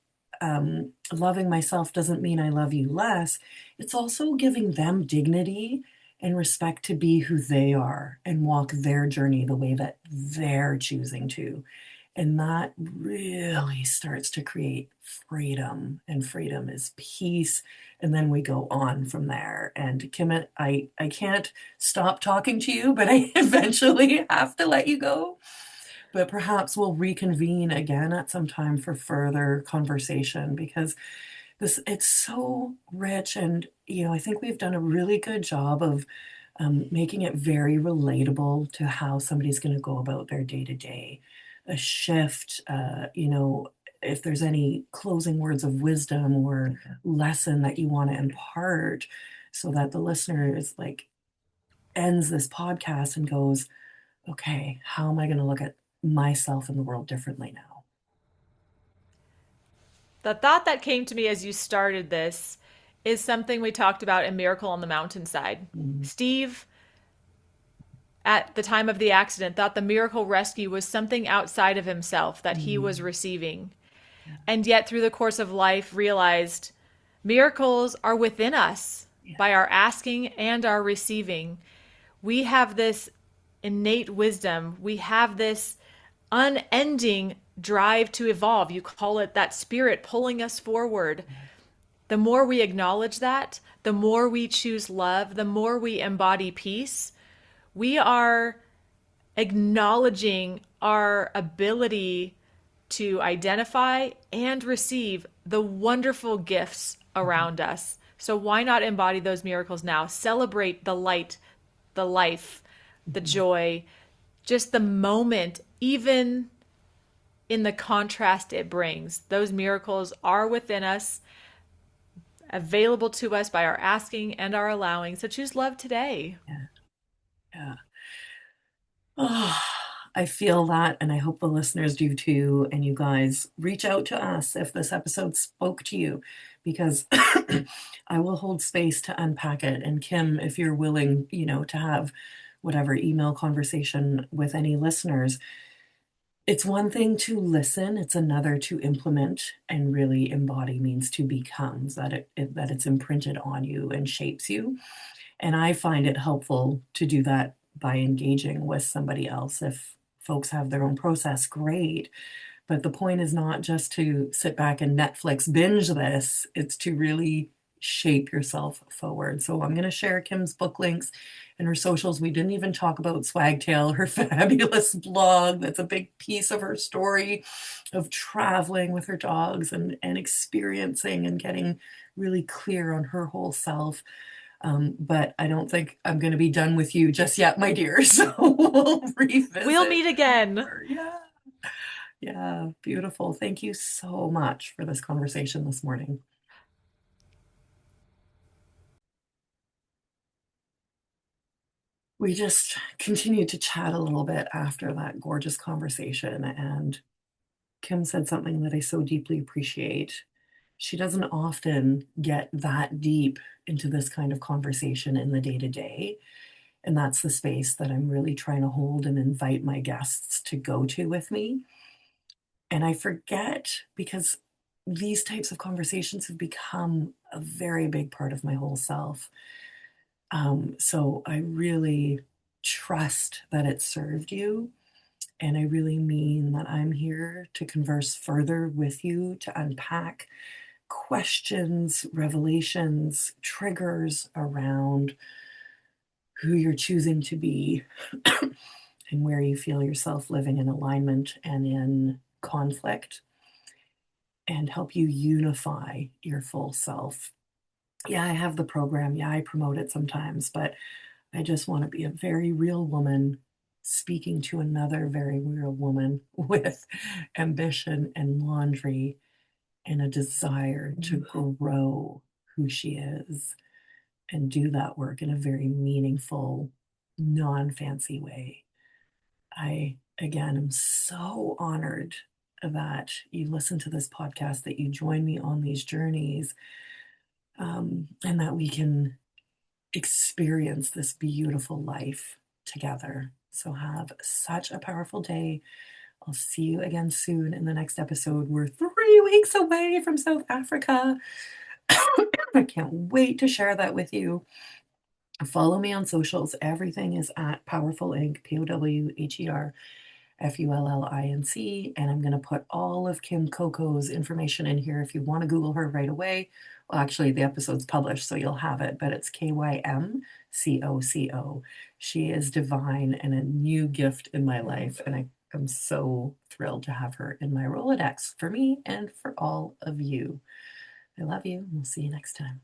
loving myself doesn't mean I love you less. It's also giving them dignity and respect to be who they are and walk their journey the way that they're choosing to. And that really starts to create freedom, and freedom is peace. And then we go on from there. And Kim, I can't stop talking to you, but I eventually have to let you go. But perhaps we'll reconvene again at some time for further conversation, because this it's so rich. And I think we've done a really good job of making it very relatable to how somebody's going to go about their day to day. A shift, if there's any closing words of wisdom or lesson that you want to impart, so that the listener is like ends this podcast and goes, okay, how am I going to look at myself in the world differently now? The thought that came to me as you started this is something we talked about in Miracle on the Mountainside. Mm, Steve, at the time of the accident, thought the miracle rescue was something outside of himself that he was mm, receiving. yeah, And yet, through the course of life, realized miracles are within us yeah, by our asking and our receiving. We have this innate wisdom. We have this unending drive to evolve. You call it that spirit pulling us forward. yeah, The more we acknowledge that, the more we choose love, the more we embody peace, we are acknowledging our ability to identify and receive the wonderful gifts mhm, around us. So, why not embody those miracles now? Celebrate the light, the life, the mhm, joy, just the moment, even in the contrast it brings. Those miracles are within us, available to us by our asking and our allowing. So, choose love today. yeah, yeah. Oh, I feel that, and I hope the listeners do too. And you guys reach out to us if this episode spoke to you, because I will hold space to unpack it. And Kim, if you're willing, to have whatever email conversation with any listeners, it's one thing to listen, it's another to implement and really embody means to become, that that it's imprinted on you and shapes you. And I find it helpful to do that by engaging with somebody else. If folks have their own process, great. But the point is not just to sit back and Netflix binge this, it's to really shape yourself forward. So I'm going to share Kim's book links and her socials. We didn't even talk about Swagtail, her fabulous blog. That's a big piece of her story of traveling with her dogs and experiencing and getting really clear on her whole self. But I don't think I'm going to be done with you just yet, my dear. So we'll We'll revisit meet again. more. Yeah. Yeah. Beautiful. Thank you so much for this conversation this morning. We just continued to chat a little bit after that gorgeous conversation. And Kim said something that I so deeply appreciate. She doesn't often get that deep into this kind of conversation in the day to day. And that's the space that I'm really trying to hold and invite my guests to go to with me. And I forget, because these types of conversations have become a very big part of my whole self. So I really trust that it served you. And I really mean that I'm here to converse further with you, to unpack questions, revelations, triggers around who you're choosing to be and where you feel yourself living in alignment and in conflict, and help you unify your full self. Yeah, I have the program. Yeah, I promote it sometimes, but I just want to be a very real woman speaking to another very real woman with ambition and laundry and a desire to grow who she is and do that work in a very meaningful, non fancy way. I, again, am so honored that you listen to this podcast, that you join me on these journeys, and that we can experience this beautiful life together. So have such a powerful day. I'll see you again soon in the next episode. We're 3 weeks away from South Africa. I can't wait to share that with you. Follow me on socials. Everything is at Powerful Inc. POWHERFULLINC. And I'm going to put all of Kim Coco's information in here if you want to Google her right away. Well, actually, the episode's published, so you'll have it, but it's KYMCOCO. She is divine and a new gift in my life. And I'm so thrilled to have her in my Rolodex for me and for all of you. I love you. We'll see you next time.